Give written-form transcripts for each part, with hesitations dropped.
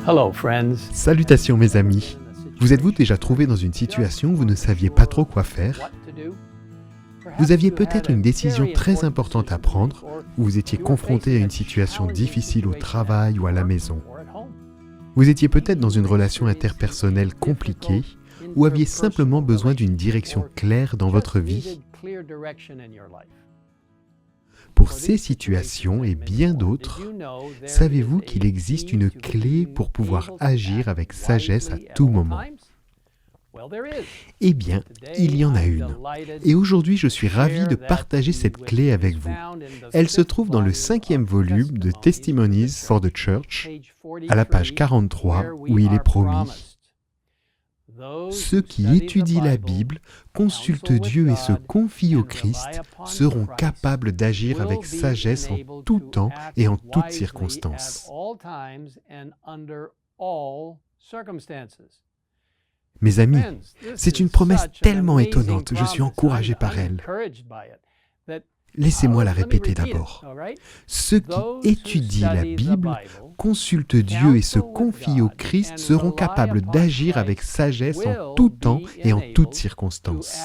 Hello, friends. Salutations mes amis. Vous êtes-vous déjà trouvé dans une situation où vous ne saviez pas trop quoi faire? Vous aviez peut-être une décision très importante à prendre, ou vous étiez confronté à une situation difficile au travail ou à la maison. Vous étiez peut-être dans une relation interpersonnelle compliquée, ou aviez simplement besoin d'une direction claire dans votre vie. Pour ces situations et bien d'autres, savez-vous qu'il existe une clé pour pouvoir agir avec sagesse à tout moment? Eh bien, il y en a une. Et aujourd'hui, je suis ravi de partager cette clé avec vous. Elle se trouve dans le 5e volume de Testimonies for the Church, à la page 43, où il est promis: ceux qui étudient la Bible, consultent Dieu et se confient au Christ seront capables d'agir avec sagesse en tout temps et en toutes circonstances. Mes amis, c'est une promesse tellement étonnante, je suis encouragé par elle. Laissez-moi la répéter d'abord. Ceux qui étudient la Bible, consultent Dieu et se confient au Christ seront capables d'agir avec sagesse en tout temps et en toutes circonstances.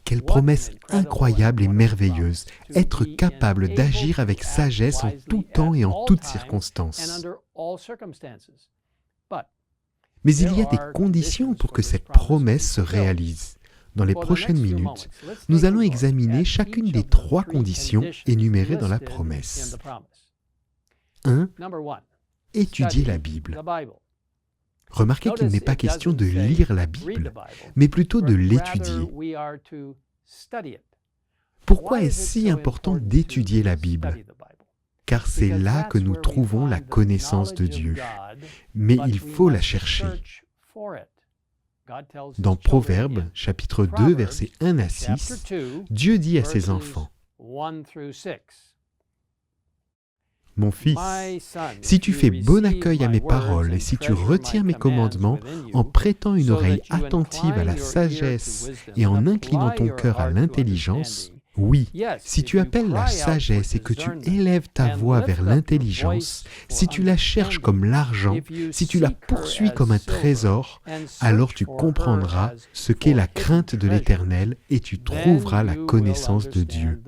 Quelle promesse incroyable et merveilleuse, être capable d'agir avec sagesse en tout temps et en toutes circonstances. Mais il y a des conditions pour que cette promesse se réalise. Dans les prochaines minutes, nous allons examiner chacune des 3 conditions énumérées dans la promesse. 1. Étudier la Bible. Remarquez qu'il n'est pas question de lire la Bible, mais plutôt de l'étudier. Pourquoi est-ce si important d'étudier la Bible? Car c'est là que nous trouvons la connaissance de Dieu. Mais il faut la chercher. Dans Proverbes, chapitre 2, versets 1 à 6, Dieu dit à ses enfants: mon fils, si tu fais bon accueil à mes paroles et si tu retiens mes commandements en prêtant une oreille attentive à la sagesse et en inclinant ton cœur à l'intelligence, oui, si tu appelles la sagesse et que tu élèves ta voix vers l'intelligence, si tu la cherches comme l'argent, si tu la poursuis comme un trésor, alors tu comprendras ce qu'est la crainte de l'Éternel et tu trouveras la connaissance de Dieu.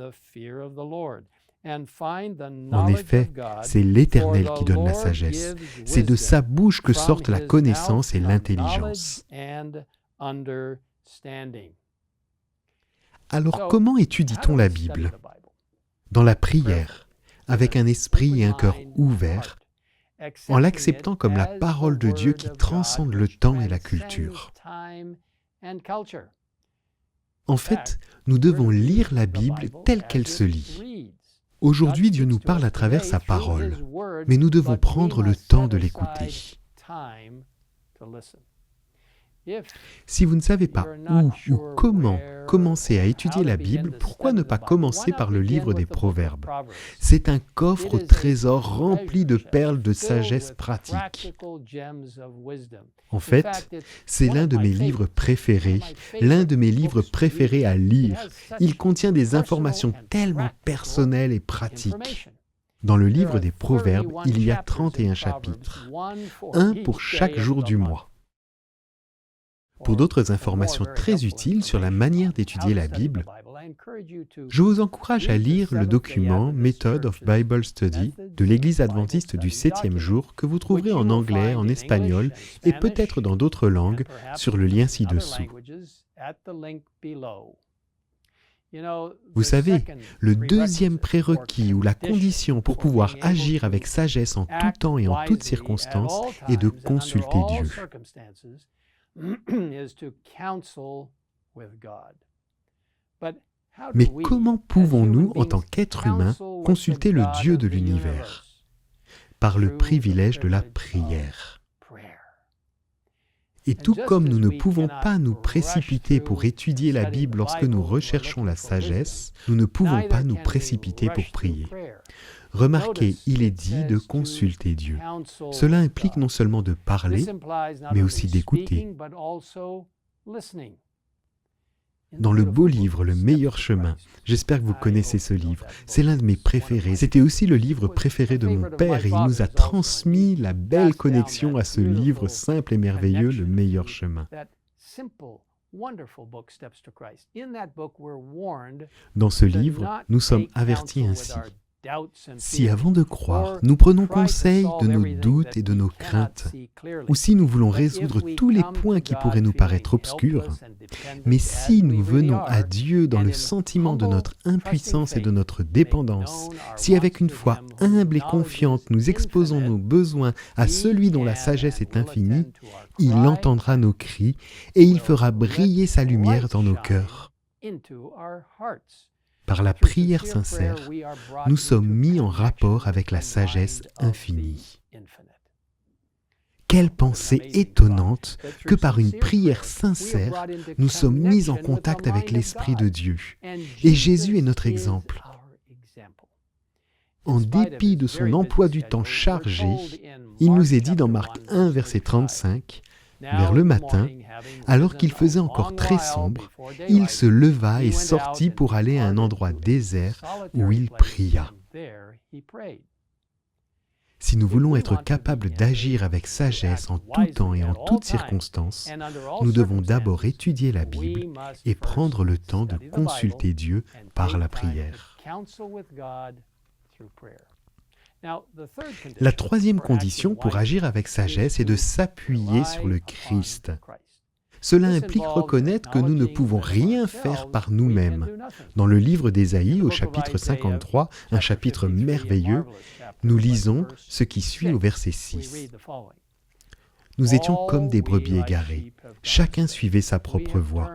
En effet, c'est l'Éternel qui donne la sagesse. C'est de sa bouche que sortent la connaissance et l'intelligence. Alors comment étudie-t-on la Bible? Dans la prière, avec un esprit et un cœur ouverts, en l'acceptant comme la parole de Dieu qui transcende le temps et la culture. En fait, nous devons lire la Bible telle qu'elle se lit. Aujourd'hui, Dieu nous parle à travers sa parole, mais nous devons prendre le temps de l'écouter. Si vous ne savez pas où ou comment commencer à étudier la Bible, pourquoi ne pas commencer par le livre des Proverbes? C'est un coffre au trésor rempli de perles de sagesse pratique. En fait, c'est l'un de mes livres préférés, à lire. Il contient des informations tellement personnelles et pratiques. Dans le livre des Proverbes, il y a 31 chapitres, un pour chaque jour du mois. Pour d'autres informations très utiles sur la manière d'étudier la Bible, je vous encourage à lire le document Method of Bible Study de l'Église adventiste du 7e jour que vous trouverez en anglais, en espagnol et peut-être dans d'autres langues sur le lien ci-dessous. Vous savez, le deuxième prérequis ou la condition pour pouvoir agir avec sagesse en tout temps et en toutes circonstances est de consulter Dieu. Mais comment pouvons-nous, en tant qu'êtres humains, consulter le Dieu de l'univers? Par le privilège de la prière. Et tout comme nous ne pouvons pas nous précipiter pour étudier la Bible lorsque nous recherchons la sagesse, nous ne pouvons pas nous précipiter pour prier. Remarquez, il est dit de consulter Dieu. Cela implique non seulement de parler, mais aussi d'écouter. dans le beau livre Le meilleur chemin. J'espère que vous connaissez ce livre. C'est l'un de mes préférés. C'était aussi le livre préféré de mon père et il nous a transmis la belle connexion à ce livre simple et merveilleux, Le meilleur chemin. Dans ce livre, nous sommes avertis ainsi. Si avant de croire, nous prenons conseil de nos doutes et de nos craintes, ou si nous voulons résoudre tous les points qui pourraient nous paraître obscurs, mais si nous venons à Dieu dans le sentiment de notre impuissance et de notre dépendance, si avec une foi humble et confiante nous exposons nos besoins à celui dont la sagesse est infinie, il entendra nos cris et il fera briller sa lumière dans nos cœurs. Par la prière sincère, nous sommes mis en rapport avec la sagesse infinie. Quelle pensée étonnante que par une prière sincère, nous sommes mis en contact avec l'Esprit de Dieu. Et Jésus est notre exemple. En dépit de son emploi du temps chargé, il nous est dit dans Marc 1, verset 35, « Vers le matin, alors qu'il faisait encore très sombre, il se leva et sortit pour aller à un endroit désert où il pria. » Si nous voulons être capables d'agir avec sagesse en tout temps et en toutes circonstances, nous devons d'abord étudier la Bible et prendre le temps de consulter Dieu par la prière. La troisième condition pour agir avec sagesse est de s'appuyer sur le Christ. Cela implique reconnaître que nous ne pouvons rien faire par nous-mêmes. Dans le livre d'Ésaïe, au chapitre 53, un chapitre merveilleux, nous lisons ce qui suit au verset 6. Nous étions comme des brebis égarées. Chacun suivait sa propre voie.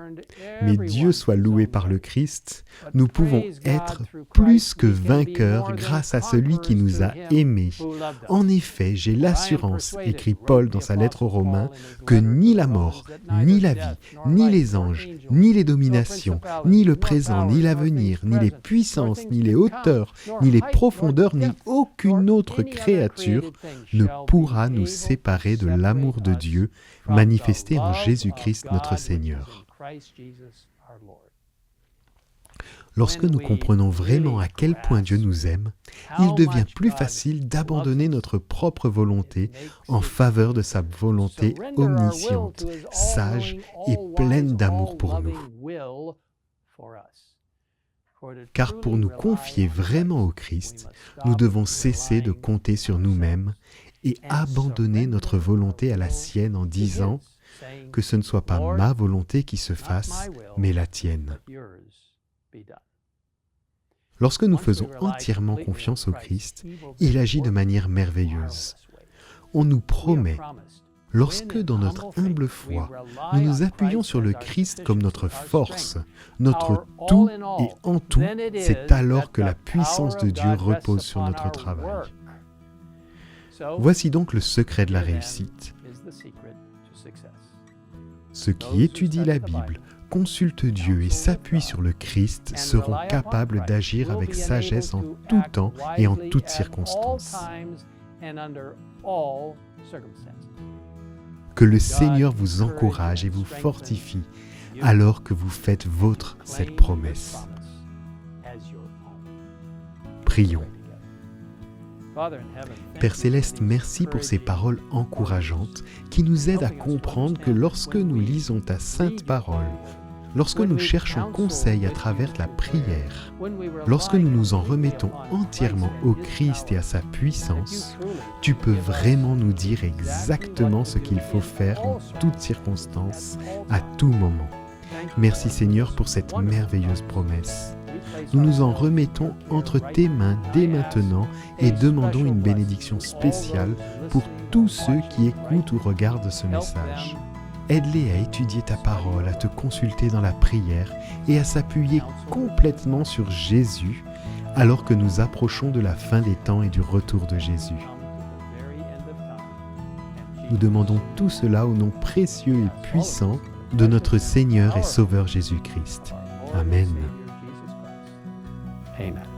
Mais Dieu soit loué par le Christ, nous pouvons être plus que vainqueurs grâce à celui qui nous a aimés. En effet, j'ai l'assurance, écrit Paul dans sa lettre aux Romains, que ni la mort, ni la vie, ni les anges, ni les dominations, ni le présent, ni l'avenir, ni les puissances, ni les hauteurs, ni les profondeurs, ni aucune autre créature ne pourra nous séparer de l'amour de Dieu manifesté en Jésus-Christ notre Seigneur. Lorsque nous comprenons vraiment à quel point Dieu nous aime, il devient plus facile d'abandonner notre propre volonté en faveur de sa volonté omnisciente, sage et pleine d'amour pour nous. Car pour nous confier vraiment au Christ, nous devons cesser de compter sur nous-mêmes et abandonner notre volonté à la sienne en disant que ce ne soit pas ma volonté qui se fasse, mais la tienne. Lorsque nous faisons entièrement confiance au Christ, il agit de manière merveilleuse. On nous promet, lorsque dans notre humble foi, nous nous appuyons sur le Christ comme notre force, notre tout et en tout, c'est alors que la puissance de Dieu repose sur notre travail. Voici donc le secret de la réussite. Ceux qui étudient la Bible, consultent Dieu et s'appuient sur le Christ seront capables d'agir avec sagesse en tout temps et en toutes circonstances. Que le Seigneur vous encourage et vous fortifie alors que vous faites vôtre cette promesse. Prions. Père Céleste, merci pour ces paroles encourageantes qui nous aident à comprendre que lorsque nous lisons ta sainte parole, lorsque nous cherchons conseil à travers la prière, lorsque nous nous en remettons entièrement au Christ et à sa puissance, tu peux vraiment nous dire exactement ce qu'il faut faire en toutes circonstances, à tout moment. Merci Seigneur pour cette merveilleuse promesse. Nous nous en remettons entre tes mains dès maintenant et demandons une bénédiction spéciale pour tous ceux qui écoutent ou regardent ce message. Aide-les à étudier ta parole, à te consulter dans la prière et à s'appuyer complètement sur Jésus alors que nous approchons de la fin des temps et du retour de Jésus. Nous demandons tout cela au nom précieux et puissant de notre Seigneur et Sauveur Jésus-Christ. Amen. Amen.